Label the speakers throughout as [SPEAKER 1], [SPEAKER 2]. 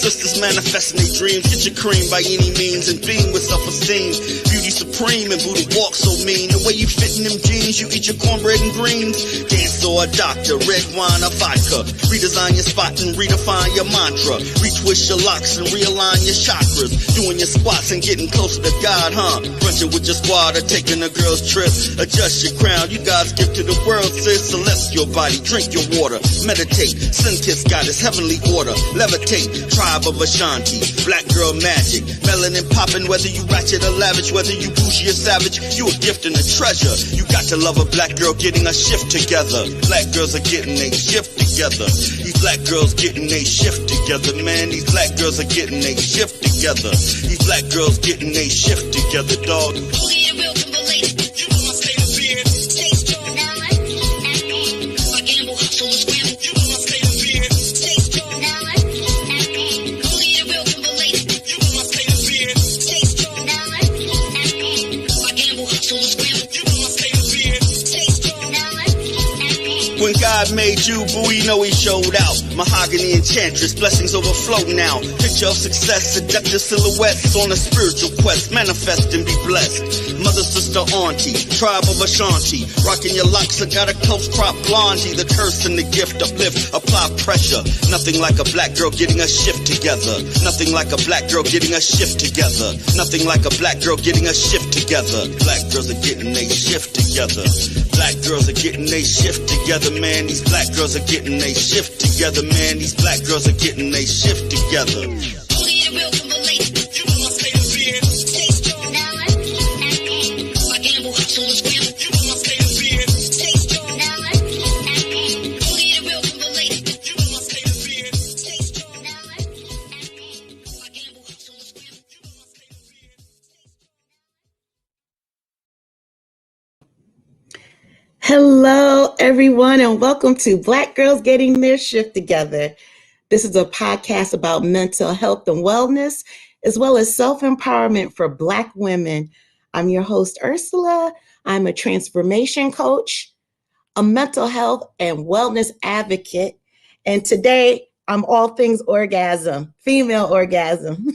[SPEAKER 1] sisters manifesting their dreams. Get your cream by any means and beam with self-esteem. Beauty supreme and booty walk so mean. The way you fit in them jeans, you eat your cornbread and greens. Dance or a doctor, red wine or vodka. Redesign your spot and redefine your mantra. Retwist your locks and realign your chakras. Doing your squats and getting closer to God, huh? Brunching with your squad or taking a girl's trip. Adjust your crown, you God's gift to the world, sis. Celestial body, drink your water. Meditate, sun kiss goddess, heavenly order. Levitate, tribe of Ashanti. Black girl magic, melanin popping. Whether you ratchet or lavish, whether you bougie or savage, you a gift and a treasure. You got to love a black girl getting a shift together. Black girls are getting a shift together. These black girls getting a shift together, man. These black girls are getting a shift together. These black girls getting a shift together, dog. When God made you, boo, you know he showed out. Mahogany enchantress, blessings overflow now. Picture of success, seductive silhouettes on a spiritual quest. Manifest and be blessed. Mother, sister, auntie, tribe of Ashanti. Rocking your locks, I got a close crop blondie. The curse and the gift, uplift, apply pressure. Nothing like a black girl getting a shift together. Nothing like a black girl getting a shift together. Nothing like a black girl getting a shift together. Black girls are getting a shift together. Black girls are getting a shift together, man. These black girls are getting a shift together, man. These black girls are getting a shift together.
[SPEAKER 2] Hello, everyone, and welcome to Black Girls Getting Their Shift Together. This is a podcast about mental health and wellness, as well as self-empowerment for Black women. I'm your host, Ursula. I'm a transformation coach, a mental health and wellness advocate, and today I'm all things orgasm, female orgasm.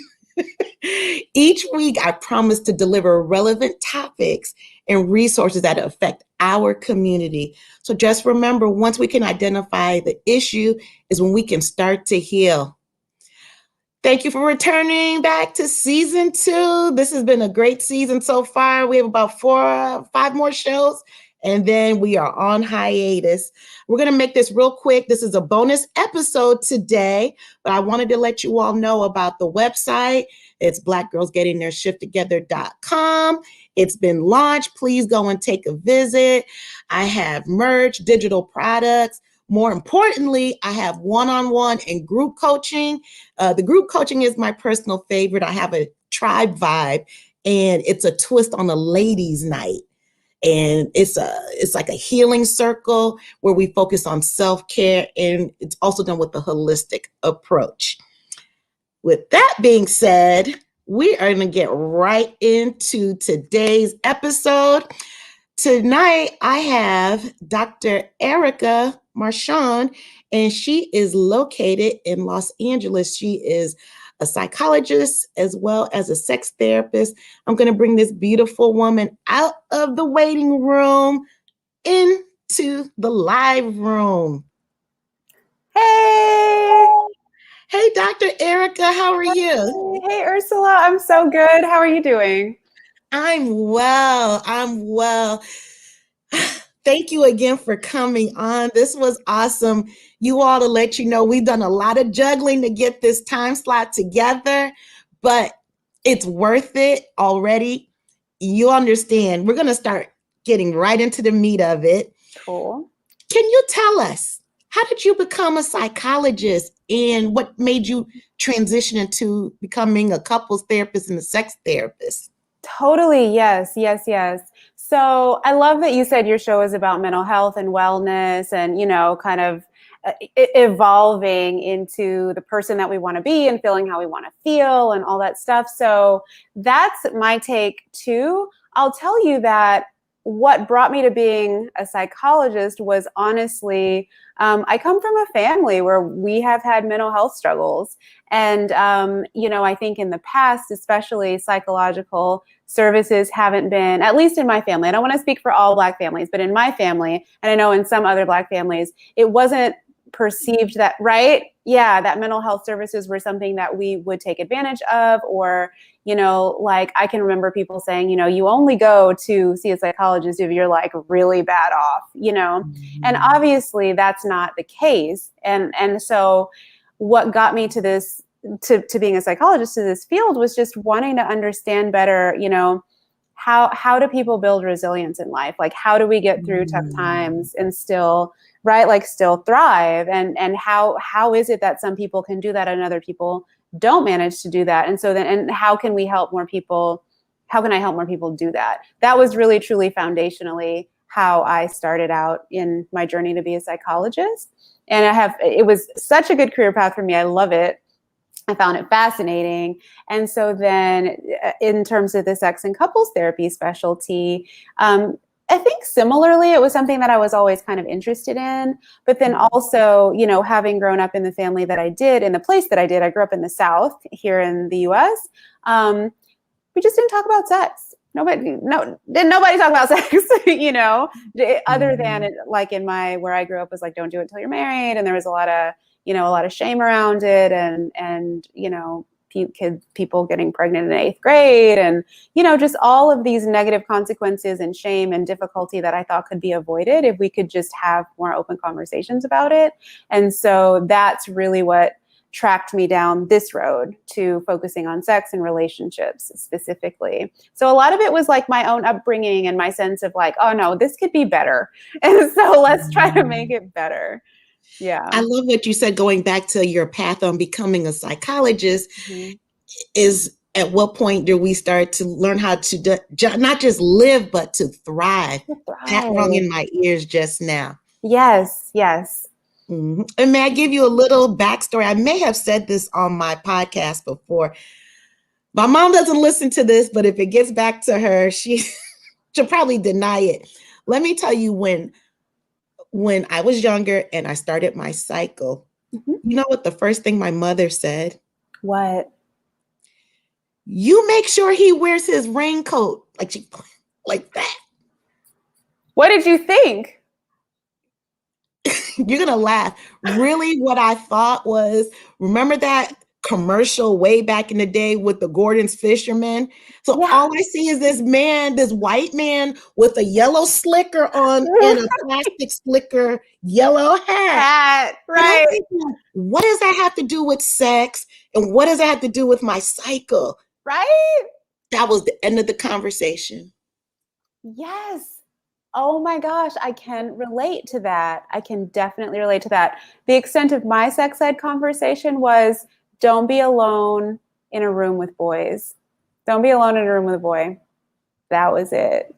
[SPEAKER 2] Each week, I promise to deliver relevant topics and resources that affect our community. So just remember, once we can identify the issue is when we can start to heal. Thank you for returning back to season 2. This has been a great season so far. We have about 5 more shows, and then we are on hiatus. We're going to make this real quick. This is a bonus episode today, but I wanted to let you all know about the website. It's blackgirlsgettingtheirshifttogether.com. It's been launched. Please go and take a visit. I have merch, digital products. More importantly, I have one-on-one and group coaching. The group coaching is my personal favorite. I have a tribe vibe, and it's a twist on a ladies' night. And it's like a healing circle where we focus on self-care, and it's also done with a holistic approach. With that being said, we are going to get right into today's episode. Tonight, I have Dr. Erica Marchand, and she is located in Los Angeles. She is a psychologist as well as a sex therapist. I'm going to bring this beautiful woman out of the waiting room into the live room.
[SPEAKER 3] Hey!
[SPEAKER 2] Hey, Dr. Erica, how are you?
[SPEAKER 3] Hey, Ursula, I'm so good. How are you doing?
[SPEAKER 2] I'm well. Thank you again for coming on. This was awesome. You all, to let you know, we've done a lot of juggling to get this time slot together, but it's worth it already. You understand. We're going to start getting right into the meat of it.
[SPEAKER 3] Cool.
[SPEAKER 2] Can you tell us, how did you become a psychologist, and what made you transition into becoming a couples therapist and a sex therapist?
[SPEAKER 3] Totally. Yes. So I love that you said your show is about mental health and wellness and, kind of evolving into the person that we want to be and feeling how we want to feel and all that stuff. So that's my take too. I'll tell you that what brought me to being a psychologist was honestly, I come from a family where we have had mental health struggles. And, I think in the past, especially psychological services haven't been, at least in my family, I don't want to speak for all Black families, but in my family, and I know in some other Black families, it wasn't perceived that, right? Yeah, that mental health services were something that we would take advantage of, or, like I can remember people saying, you only go to see a psychologist if you're like really bad off, and obviously that's not the case. And so what got me to this, to being a psychologist, to this field, was just wanting to understand better, how do people build resilience in life? Like, how do we get through tough times and still, right, like still thrive? And how is it that some people can do that and other people don't manage to do that? And so then, and how can we help more people? How can I help more people do that? That was really, truly foundationally how I started out in my journey to be a psychologist. And it was such a good career path for me. I love it. I found it fascinating. And so then in terms of the sex and couples therapy specialty, I think similarly, it was something that I was always kind of interested in. But then also, having grown up in the family that I did, in the place that I did, I grew up in the South here in the US. We just didn't talk about sex. Nobody talk about sex, other than it, like where I grew up was like, don't do it until you're married. And there was a lot of shame around it, and people getting pregnant in 8th grade, and just all of these negative consequences and shame and difficulty that I thought could be avoided if we could just have more open conversations about it. And so that's really what tracked me down this road to focusing on sex and relationships specifically. So a lot of it was like my own upbringing and my sense of like, oh no, this could be better, and so let's try to make it better. Yeah.
[SPEAKER 2] I love what you said, going back to your path on becoming a psychologist. Is at what point do we start to learn how to not just live, but to thrive? That rung in my ears just now.
[SPEAKER 3] Yes.
[SPEAKER 2] Mm-hmm. And may I give you a little backstory? I may have said this on my podcast before. My mom doesn't listen to this, but if it gets back to her, she'll probably deny it. Let me tell you, when I was younger and I started my cycle, you know what the first thing my mother said?
[SPEAKER 3] What?
[SPEAKER 2] You make sure he wears his raincoat. Like that.
[SPEAKER 3] What did you think?
[SPEAKER 2] You're going to laugh. Really, what I thought was, remember that commercial way back in the day with the Gordon's fishermen? So all I see is this white man with a yellow slicker on and a plastic slicker yellow hat.
[SPEAKER 3] Right.
[SPEAKER 2] Thinking, what does that have to do with sex? And what does that have to do with my cycle?
[SPEAKER 3] Right.
[SPEAKER 2] That was the end of the conversation.
[SPEAKER 3] Yes. Oh my gosh, I can relate to that. I can definitely relate to that. The extent of my sex ed conversation was, don't be alone in a room with boys. Don't be alone in a room with a boy. That was it.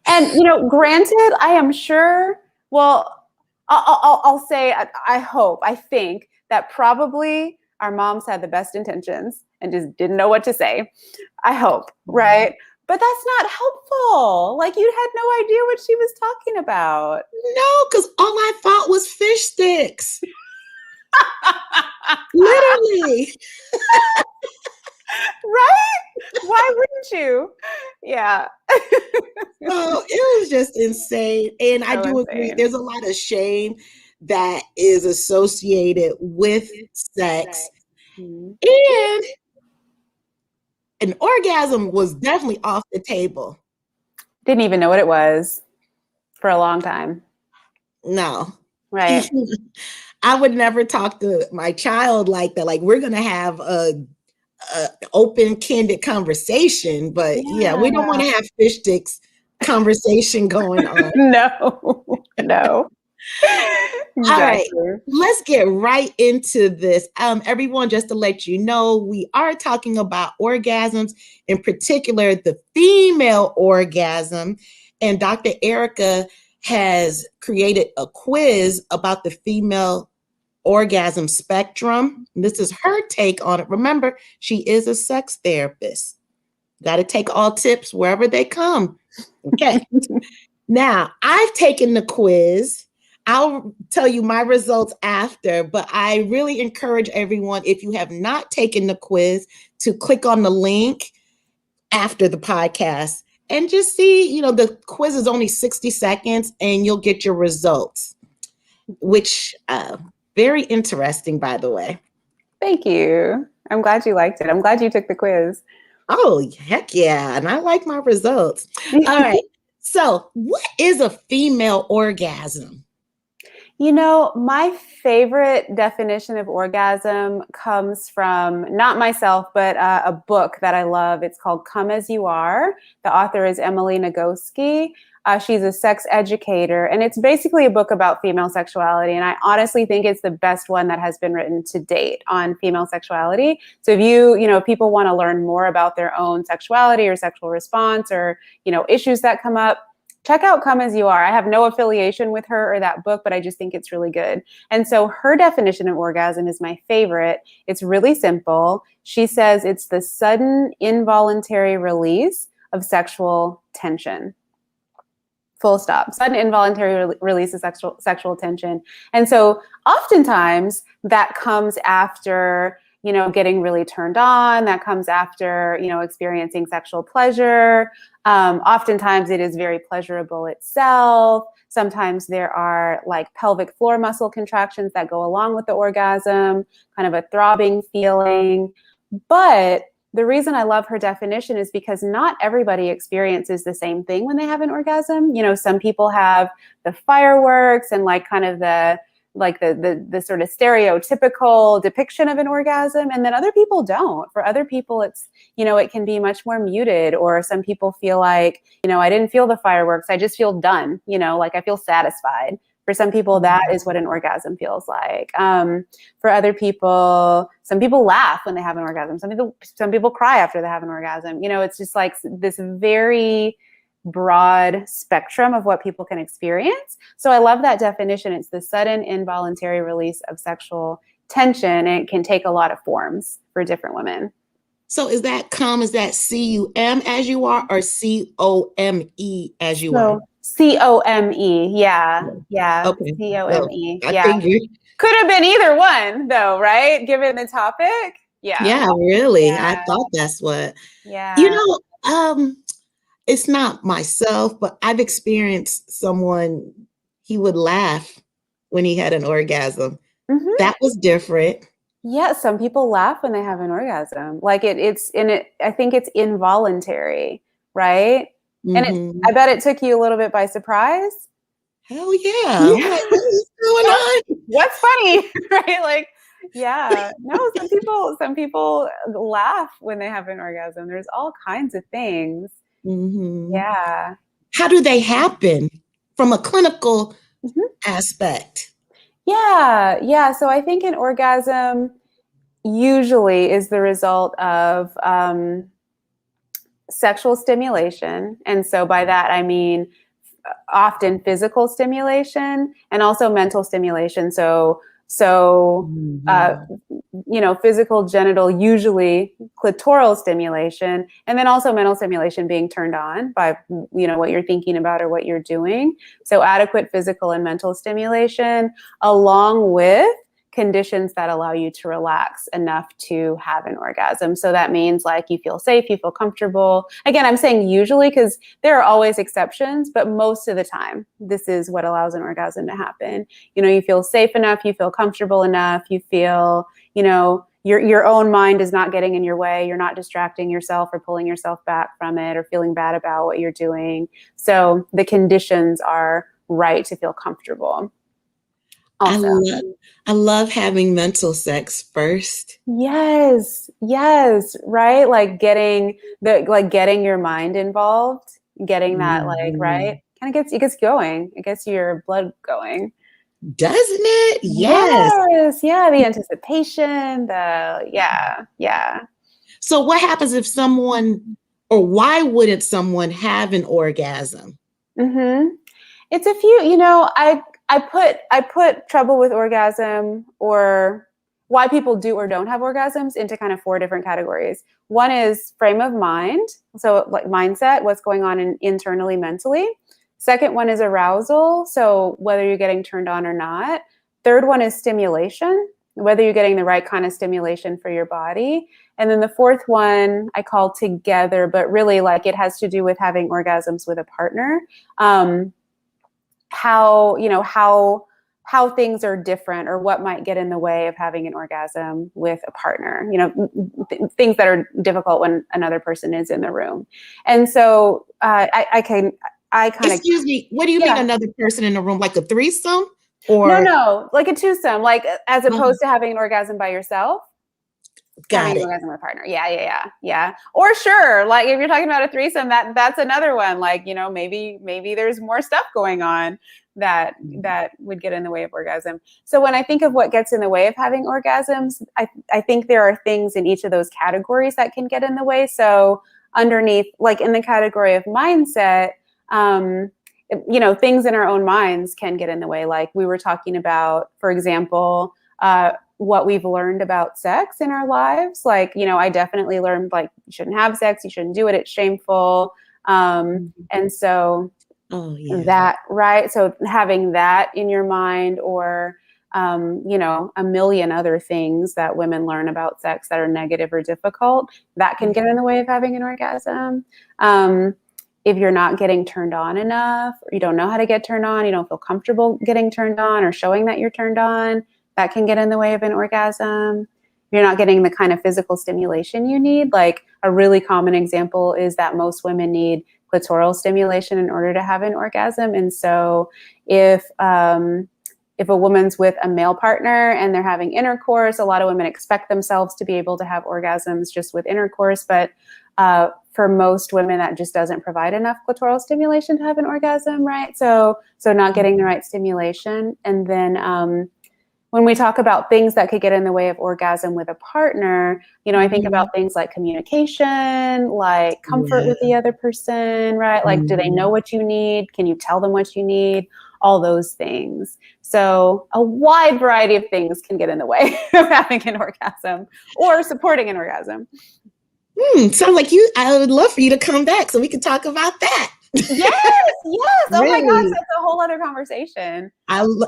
[SPEAKER 3] And, granted, I am sure, well, I'll say, I think that probably our moms had the best intentions and just didn't know what to say. I hope, right? But that's not helpful. Like, you had no idea what she was talking about.
[SPEAKER 2] No, because all I thought was fish sticks. Literally.
[SPEAKER 3] Right? Why wouldn't you? Yeah.
[SPEAKER 2] Oh, it was just insane. And I do agree, there's a lot of shame that is associated with sex. And an orgasm was definitely off the table.
[SPEAKER 3] Didn't even know what it was for a long time.
[SPEAKER 2] No.
[SPEAKER 3] Right.
[SPEAKER 2] I would never talk to my child like that. Like, we're going to have a open, candid conversation. But yeah, we don't want to have fish sticks conversation going on.
[SPEAKER 3] No.
[SPEAKER 2] All right, let's get right into this. Everyone, just to let you know, we are talking about orgasms, in particular, the female orgasm. And Dr. Erica has created a quiz about the female orgasm spectrum. This is her take on it. Remember, she is a sex therapist. Got to take all tips wherever they come. Okay. Now, I've taken the quiz. I'll tell you my results after, but I really encourage everyone, if you have not taken the quiz, to click on the link after the podcast and just see, the quiz is only 60 seconds and you'll get your results, which very interesting, by the way.
[SPEAKER 3] Thank you. I'm glad you liked it. I'm glad you took the quiz.
[SPEAKER 2] Oh, heck yeah. And I like my results. All right. So what is a female orgasm?
[SPEAKER 3] My favorite definition of orgasm comes from not myself, but a book that I love. It's called Come As You Are. The author is Emily Nagoski. She's a sex educator, and it's basically a book about female sexuality. And I honestly think it's the best one that has been written to date on female sexuality. So if people want to learn more about their own sexuality or sexual response or, issues that come up, check out Come As You Are. I have no affiliation with her or that book, but I just think it's really good. And so her definition of orgasm is my favorite. It's really simple. She says it's the sudden involuntary release of sexual tension. Full stop. Sudden involuntary release of sexual tension. And so oftentimes that comes after getting really turned on, that comes after, experiencing sexual pleasure. Oftentimes it is very pleasurable itself. Sometimes there are like pelvic floor muscle contractions that go along with the orgasm, kind of a throbbing feeling. But the reason I love her definition is because not everybody experiences the same thing when they have an orgasm. Some people have the fireworks and like kind of the sort of stereotypical depiction of an orgasm, and then other people don't. For other people, it's, it can be much more muted, or some people feel like, I didn't feel the fireworks, I just feel done, like I feel satisfied. For some people, that is what an orgasm feels like. For other people, some people laugh when they have an orgasm. Some people cry after they have an orgasm. It's just like this very broad spectrum of what people can experience. So I love that definition. It's the sudden involuntary release of sexual tension, and it can take a lot of forms for different women.
[SPEAKER 2] So is that C-U-M as you are, or C-O-M-E as you are?
[SPEAKER 3] C-O-M-E. Yeah.
[SPEAKER 2] Okay.
[SPEAKER 3] C-O-M-E.
[SPEAKER 2] Well,
[SPEAKER 3] yeah. Could have been either one though, right? Given the topic. Yeah.
[SPEAKER 2] Yeah, really.
[SPEAKER 3] Yeah.
[SPEAKER 2] I thought that's what.
[SPEAKER 3] Yeah.
[SPEAKER 2] It's not myself, but I've experienced someone, he would laugh when he had an orgasm. Mm-hmm. That was different.
[SPEAKER 3] Yeah, some people laugh when they have an orgasm. Like I think it's involuntary, right? Mm-hmm. And I bet it took you a little bit by surprise.
[SPEAKER 2] Hell yeah. Like, what is going on?
[SPEAKER 3] What's funny, right? Like, yeah. No, some people laugh when they have an orgasm. There's all kinds of things.
[SPEAKER 2] Mm-hmm.
[SPEAKER 3] Yeah.
[SPEAKER 2] How do they happen from a clinical aspect?
[SPEAKER 3] Yeah. So I think an orgasm usually is the result of sexual stimulation. And so by that, I mean often physical stimulation and also mental stimulation. So physical, genital, usually clitoral stimulation, and then also mental stimulation, being turned on by, what you're thinking about or what you're doing. So adequate physical and mental stimulation, along with conditions that allow you to relax enough to have an orgasm. So that means like you feel safe, you feel comfortable. Again, I'm saying usually because there are always exceptions, but most of the time, this is what allows an orgasm to happen. You feel safe enough, you feel comfortable enough, you feel, your own mind is not getting in your way. You're not distracting yourself or pulling yourself back from it or feeling bad about what you're doing. So the conditions are right to feel comfortable.
[SPEAKER 2] I love having mental sex first.
[SPEAKER 3] Yes, right? Like getting your mind involved, getting that right? Kind of gets going. It gets your blood going.
[SPEAKER 2] Doesn't it? Yes.
[SPEAKER 3] Yeah, the anticipation, yeah.
[SPEAKER 2] So what happens if someone, or why wouldn't someone have an orgasm?
[SPEAKER 3] It's a few, I put trouble with orgasm or why people do or don't have orgasms into kind of 4 different categories. One is frame of mind. So like mindset, what's going on internally, mentally. Second one is arousal. So whether you're getting turned on or not. Third one is stimulation, whether you're getting the right kind of stimulation for your body. And then the fourth one I call together, but really like it has to do with having orgasms with a partner. How things are different, or what might get in the way of having an orgasm with a partner, things that are difficult when another person is in the room. And so I kind of,
[SPEAKER 2] excuse me, what do you mean another person in the room, like a threesome? Or
[SPEAKER 3] no, like a twosome, like as opposed to having an orgasm by yourself. Having an orgasm with a partner. Yeah. Or sure, like if you're talking about a threesome, that's another one. Like, maybe there's more stuff going on that would get in the way of orgasm. So when I think of what gets in the way of having orgasms, I think there are things in each of those categories that can get in the way. So underneath, like in the category of mindset, things in our own minds can get in the way. Like we were talking about, for example, what we've learned about sex in our lives. Like, I definitely learned like you shouldn't have sex, you shouldn't do it, it's shameful. And so that, right. So having that in your mind, or, a million other things that women learn about sex that are negative or difficult, that can get in the way of having an orgasm. If you're not getting turned on enough, or you don't know how to get turned on, you don't feel comfortable getting turned on or showing that you're turned on, that can get in the way of an orgasm. If you're not getting the kind of physical stimulation you need, like a really common example is that most women need clitoral stimulation in order to have an orgasm. And so if a woman's with a male partner and they're having intercourse, a lot of women expect themselves to be able to have orgasms just with intercourse, but for most women, that just doesn't provide enough clitoral stimulation to have an orgasm, right? So not getting the right stimulation. And then when we talk about things that could get in the way of orgasm with a partner, I think about things like communication, like comfort with the other person, right? Like, do they know what you need? Can you tell them what you need? All those things. So a wide variety of things can get in the way of having an orgasm or supporting an orgasm.
[SPEAKER 2] Sounds like I would love for you to come back so we can talk about that.
[SPEAKER 3] Yes. Oh
[SPEAKER 2] Really?
[SPEAKER 3] my gosh, that's a whole other conversation.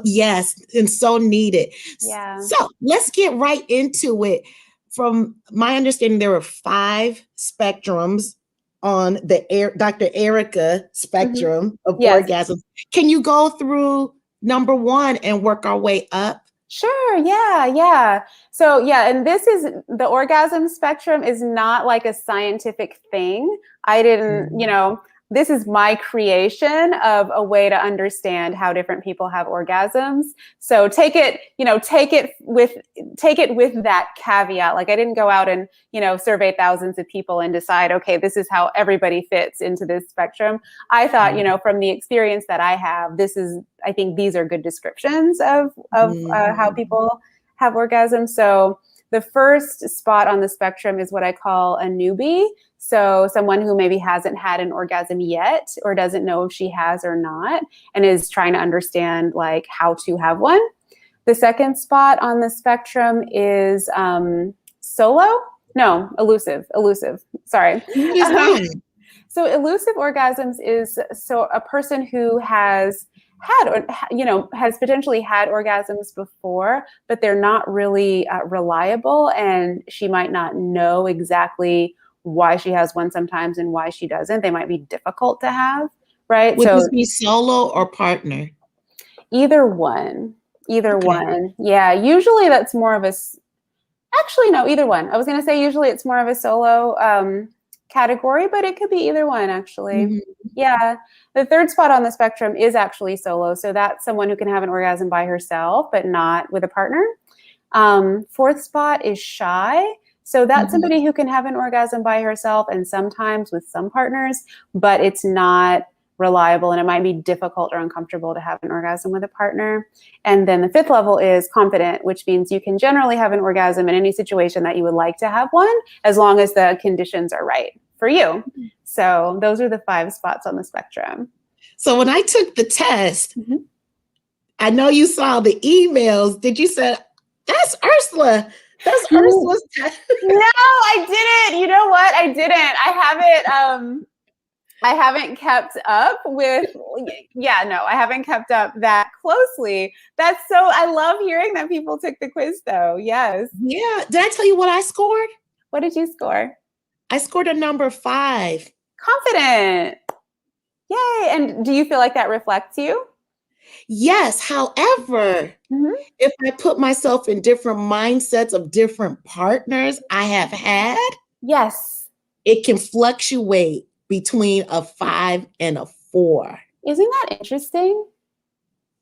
[SPEAKER 2] Yes, and so needed.
[SPEAKER 3] Yeah.
[SPEAKER 2] So let's get right into it. From my understanding, there were 5 spectrums on the Dr. Erica spectrum of orgasms. Can you go through number 1 and work our way up?
[SPEAKER 3] Sure. Yeah. So and the orgasm spectrum is not like a scientific thing. I didn't, this is my creation of a way to understand how different people have orgasms. So take it with that caveat. Like I didn't go out and, survey thousands of people and decide, okay, this is how everybody fits into this spectrum. I thought, from the experience that I have, I think these are good descriptions of how people have orgasms. So the first spot on the spectrum is what I call a newbie. So someone who maybe hasn't had an orgasm yet, or doesn't know if she has or not, and is trying to understand like how to have one. The second spot on the spectrum is elusive. Sorry. So elusive orgasms is a person who has has potentially had orgasms before, but they're not really reliable, and she might not know exactly why she has one sometimes and why she doesn't. They might be difficult to have, right?
[SPEAKER 2] Would this be solo or partner?
[SPEAKER 3] Either one. Yeah, usually that's more of either one. I was going to say usually it's more of a solo category, but it could be either one actually. Yeah. The third spot on the spectrum is actually solo. So that's someone who can have an orgasm by herself, but not with a partner. Fourth spot is shy. So that's somebody who can have an orgasm by herself and sometimes with some partners, but it's not reliable and it might be difficult or uncomfortable to have an orgasm with a partner. And then the fifth level is confident, which means you can generally have an orgasm in any situation that you would like to have one, as long as the conditions are right for you. So those are the 5 spots on the spectrum.
[SPEAKER 2] So when I took the test, I know you saw the emails. Did you say, that's Ursula? That's Ursula's test.
[SPEAKER 3] No, I didn't. You know what? I didn't. I have it. I haven't kept up with, I haven't kept up that closely. I love hearing that people took the quiz though. Yes.
[SPEAKER 2] Yeah. Did I tell you what I scored?
[SPEAKER 3] What did you score?
[SPEAKER 2] I scored a number 5.
[SPEAKER 3] Confident. Yay. And do you feel like that reflects you?
[SPEAKER 2] Yes. However, if I put myself in different mindsets of different partners I have had,
[SPEAKER 3] yes,
[SPEAKER 2] it can fluctuate between a 5 and a 4.
[SPEAKER 3] Isn't that interesting?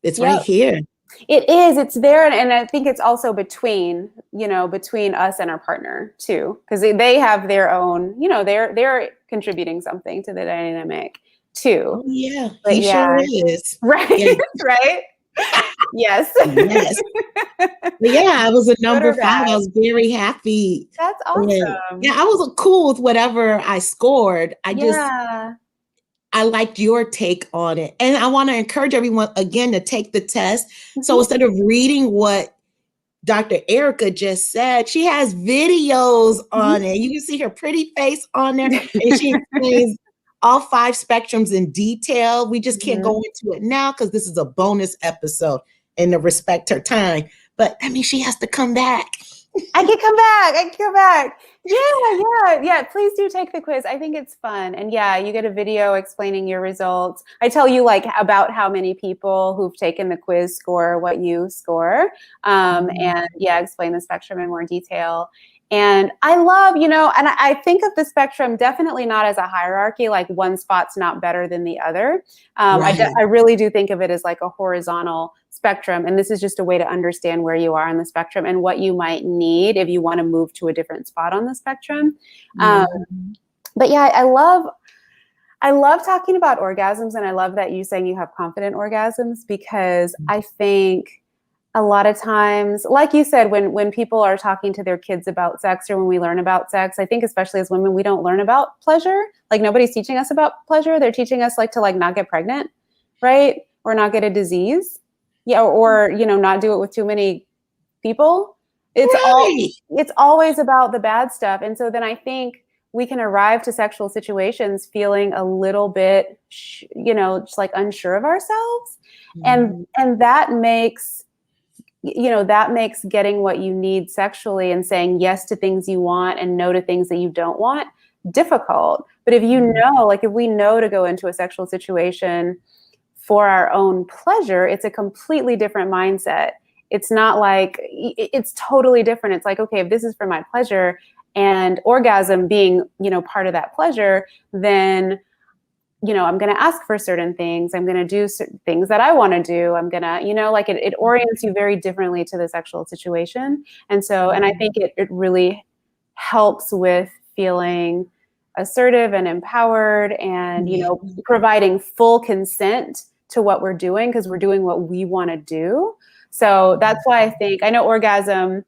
[SPEAKER 2] It's right here.
[SPEAKER 3] It is. It's there. And I think it's also between us and our partner too, because they have their own, they're contributing something to the dynamic too.
[SPEAKER 2] Oh, yeah.
[SPEAKER 3] But
[SPEAKER 2] he sure is.
[SPEAKER 3] Right.
[SPEAKER 2] Yeah.
[SPEAKER 3] Right. Yes.
[SPEAKER 2] Yes. Yeah, I was a number 5. I was very happy.
[SPEAKER 3] That's awesome.
[SPEAKER 2] And, I was cool with whatever I scored. I liked your take on it. And I want to encourage everyone again to take the test. So instead of reading what Dr. Erica just said, she has videos on it. You can see her pretty face on there, and she explains all 5 spectrums in detail. We just can't go into it now because this is a bonus episode and to respect her time. But I mean, she has to come back.
[SPEAKER 3] I can come back. Yeah. Please do take the quiz. I think it's fun. And you get a video explaining your results. I tell you about how many people who've taken the quiz score what you score. And explain the spectrum in more detail. And I love, and I think of the spectrum definitely not as a hierarchy, like one spot's not better than the other. I really do think of it as like a horizontal spectrum. And this is just a way to understand where you are on the spectrum and what you might need if you want to move to a different spot on the spectrum. But I love talking about orgasms. And I love that you saying you have confident orgasms, because I think a lot of times, like you said, when people are talking to their kids about sex, or when we learn about sex, I think especially as women, we don't learn about pleasure. Like nobody's teaching us about pleasure. They're teaching us to not get pregnant, right? Or not get a disease. Or not do it with too many people. It's always about the bad stuff. And so then I think we can arrive to sexual situations feeling a little bit, just like unsure of ourselves. And that makes getting what you need sexually and saying yes to things you want and no to things that you don't want difficult. But if if we know to go into a sexual situation for our own pleasure, it's a completely different mindset. It's not like, it's totally different. It's like, okay, if this is for my pleasure and orgasm being, part of that pleasure, then I'm going to ask for certain things. I'm going to do certain things that I want to do. I'm going to, it orients you very differently to the sexual situation. And so, and I think it really helps with feeling assertive and empowered and, providing full consent to what we're doing, because we're doing what we want to do. So that's why I know orgasm,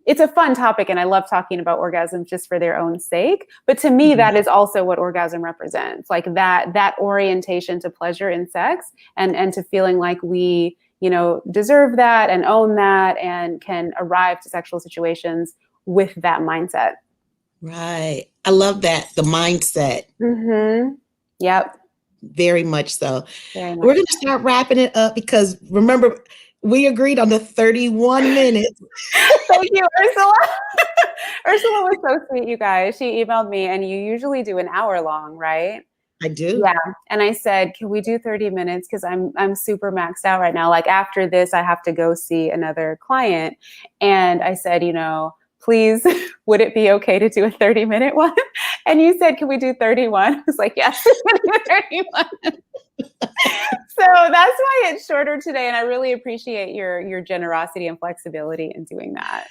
[SPEAKER 3] it's a fun topic, and I love talking about orgasms just for their own sake. But to me, that is also what orgasm represents, like that orientation to pleasure in sex and to feeling like we, deserve that and own that and can arrive to sexual situations with that mindset.
[SPEAKER 2] Right. I love that. The mindset.
[SPEAKER 3] Yep.
[SPEAKER 2] Very much so. We're going to start wrapping it up because remember, we agreed on the 31 minutes.
[SPEAKER 3] Thank you, Ursula. Ursula was so sweet, you guys. She emailed me, and you usually do an hour long, right?
[SPEAKER 2] I do.
[SPEAKER 3] Yeah. And I said, can we do 30 minutes? Because I'm super maxed out right now. Like after this, I have to go see another client. And I said, please, would it be okay to do a 30-minute one? And you said, can we do 31? I was like, yes, 31. So that's why it's shorter today. And I really appreciate your generosity and flexibility in doing that.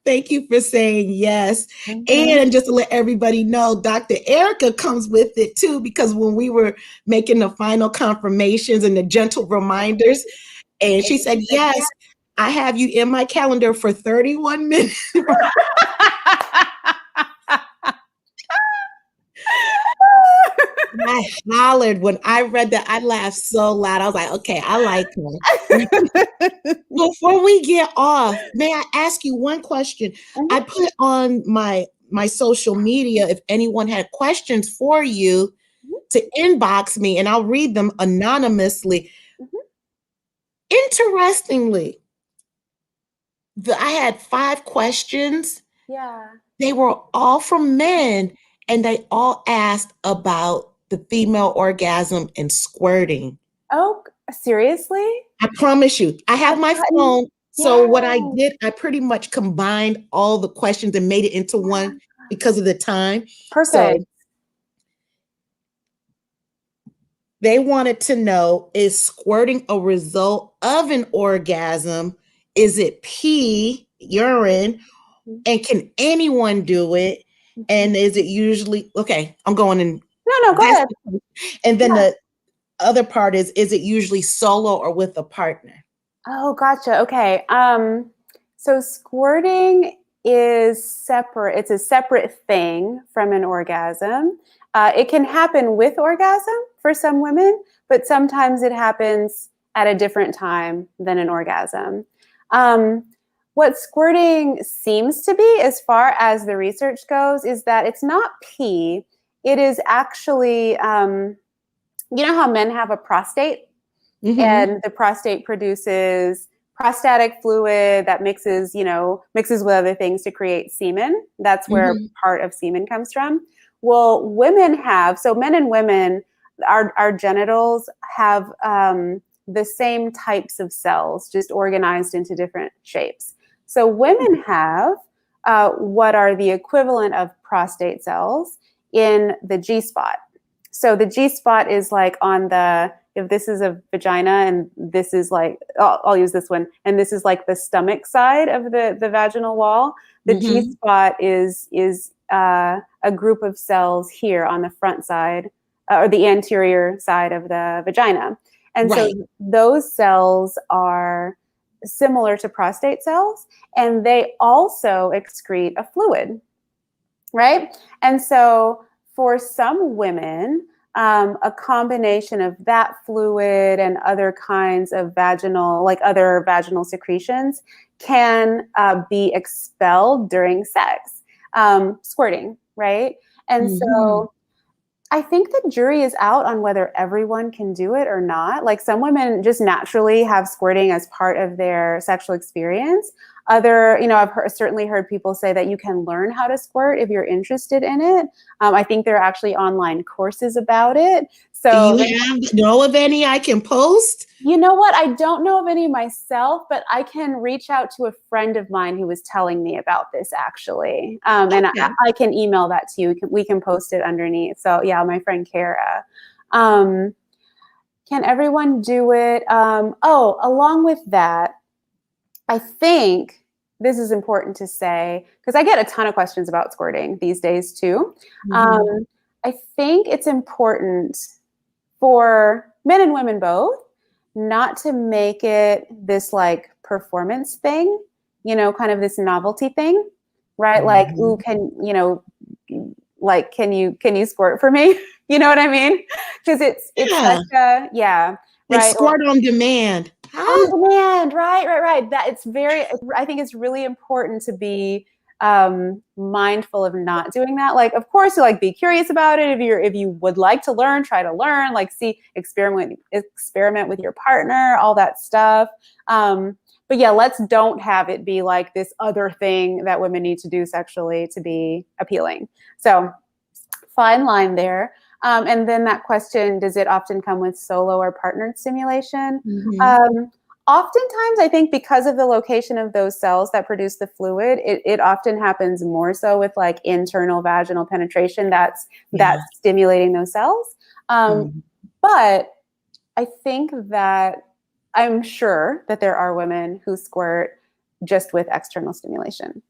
[SPEAKER 2] Thank you for saying yes. And just to let everybody know, Dr. Erica comes with it too, because when we were making the final confirmations and the gentle reminders, and she said, yes, I have you in my calendar for 31 minutes. I hollered when I read that. I laughed so loud. I was like, okay, I like her. Before we get off, may I ask you one question? I put on my social media if anyone had questions for you to inbox me and I'll read them anonymously. Interestingly, I had 5 questions.
[SPEAKER 3] Yeah.
[SPEAKER 2] They were all from men, and they all asked about the female orgasm and squirting.
[SPEAKER 3] Oh, seriously?
[SPEAKER 2] I promise you, I have my phone. So what I
[SPEAKER 3] Yeah.
[SPEAKER 2] did, I pretty much combined all the questions and made it into one because of the time.
[SPEAKER 3] Perfect.
[SPEAKER 2] So they wanted to know, is squirting a result of an orgasm? Is it pee, urine? And can anyone do it? And is it usually, okay, I'm going in.
[SPEAKER 3] No, go ahead.
[SPEAKER 2] And then the other part is it usually solo or with a partner?
[SPEAKER 3] Oh, gotcha. Okay. So squirting is separate. It's a separate thing from an orgasm. It can happen with orgasm for some women, but sometimes it happens at a different time than an orgasm. What squirting seems to be, as far as the research goes, is that it's not pee. It is actually, you know how men have a prostate? And the prostate produces prostatic fluid that mixes with other things to create semen. That's where part of semen comes from. Well, women have, so men and women, our genitals have the same types of cells, just organized into different shapes. So women have what are the equivalent of prostate cells in the G-spot. So the G-spot is like on the, if this is a vagina and this is like, I'll use this one, and this is like the stomach side of the vaginal wall, the G-spot is a group of cells here on the front side or the anterior side of the vagina. And so those cells are similar to prostate cells, and they also excrete a fluid, right? And so for some women, a combination of that fluid and other kinds of other vaginal secretions can be expelled during sex, squirting, right? And so I think the jury is out on whether everyone can do it or not. Like some women just naturally have squirting as part of their sexual experience. I've certainly heard people say that you can learn how to squirt if you're interested in it. I think there are actually online courses about it. So
[SPEAKER 2] do you know of any I can post?
[SPEAKER 3] You know what? I don't know of any myself, but I can reach out to a friend of mine who was telling me about this actually. And I can email that to you. We can post it underneath. So yeah, my friend Kara. Can everyone do it? Along with that, I think this is important to say, because I get a ton of questions about squirting these days too. I think it's important for men and women both not to make it this like performance thing, kind of this novelty thing, right? Like, ooh, can you squirt for me? You know what I mean? Because it's such a,
[SPEAKER 2] like
[SPEAKER 3] right?
[SPEAKER 2] Squirt on demand.
[SPEAKER 3] On demand, right. I think it's really important to be mindful of not doing that. Like, of course, you be curious about it. If you would like to learn, try to learn. Like, experiment with your partner, all that stuff. But yeah, don't have it be like this other thing that women need to do sexually to be appealing. So, fine line there. And then that question, does it often come with solo or partnered stimulation? Oftentimes, I think because of the location of those cells that produce the fluid, it often happens more so with like internal vaginal penetration that's stimulating those cells. But I think that I'm sure that there are women who squirt just with external stimulation.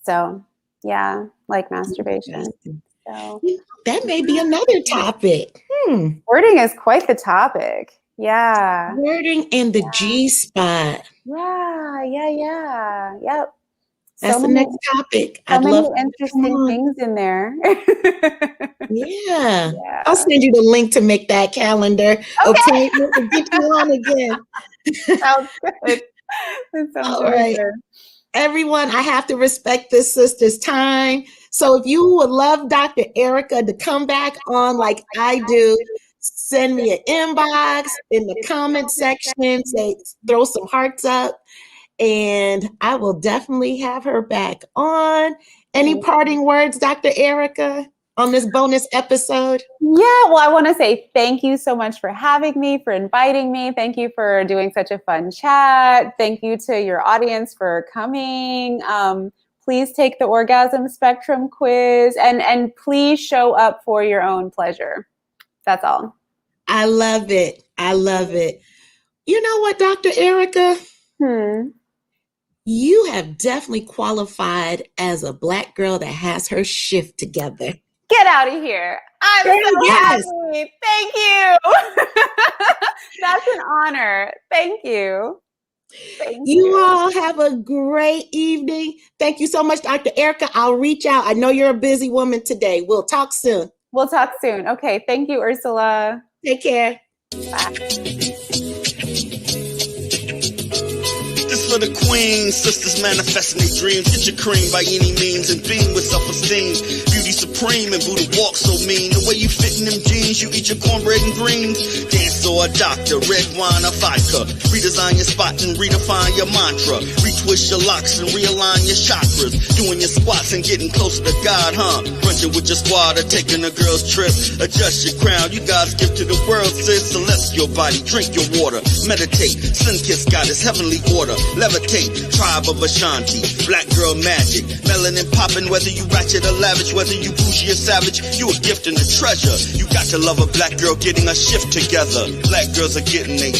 [SPEAKER 3] So yeah, like masturbation. So
[SPEAKER 2] that may be another topic.
[SPEAKER 3] Squirting is quite the topic. Yeah.
[SPEAKER 2] Squirting in the G-spot.
[SPEAKER 3] Yeah. Yep.
[SPEAKER 2] That's the next topic.
[SPEAKER 3] So many interesting things in there.
[SPEAKER 2] Yeah. I'll send you the link to make that calendar appointment and get you on again.
[SPEAKER 3] Sounds good. That sounds
[SPEAKER 2] all right.
[SPEAKER 3] good.
[SPEAKER 2] Everyone, I have to respect this sister's time. So if you would love Dr. Erica to come back on like I do, send me an inbox in the comment section, say, throw some hearts up, and I will definitely have her back on. Any parting words, Dr. Erica, on this bonus episode?
[SPEAKER 3] Yeah, well, I want to say thank you so much for having me, for inviting me. Thank you for doing such a fun chat. Thank you to your audience for coming. Please take the orgasm spectrum quiz and please show up for your own pleasure. That's all.
[SPEAKER 2] I love it. I love it. You know what, Dr. Erica? You have definitely qualified as a Black girl that has her shift together.
[SPEAKER 3] Get out of here. I'm so happy. Thank you. That's an honor. Thank you. Thank you.
[SPEAKER 2] All have a great evening. Thank you so much, Dr. Erica. I'll reach out. I know you're a busy woman today. We'll talk soon.
[SPEAKER 3] We'll talk soon. Okay. Thank you, Ursula.
[SPEAKER 2] Take care.
[SPEAKER 3] Bye.
[SPEAKER 1] This for the queens, sisters manifesting their dreams. Get your cream by any means and beam with self-esteem. Beauty supreme and Buddha walk so mean. The way you fit in them jeans, you eat your cornbread and greens. Dance or a doctor, red wine or vodka. Redesign your spot and redefine your mantra. Retwist your locks and realign your chakras. Doing your squats and getting closer to God, huh? Brunching with your squad or taking a girl's trip. Adjust your crown, you guys give to the world, sis. Celestial body, drink your water. Meditate, sun-kissed goddess, heavenly order. Levitate, tribe of Ashanti, Black girl magic, melanin popping, whether you ratchet or lavish, whether you bougie or savage, you a gift and a treasure. You got to love a Black girl getting a shift together. Black girls are getting they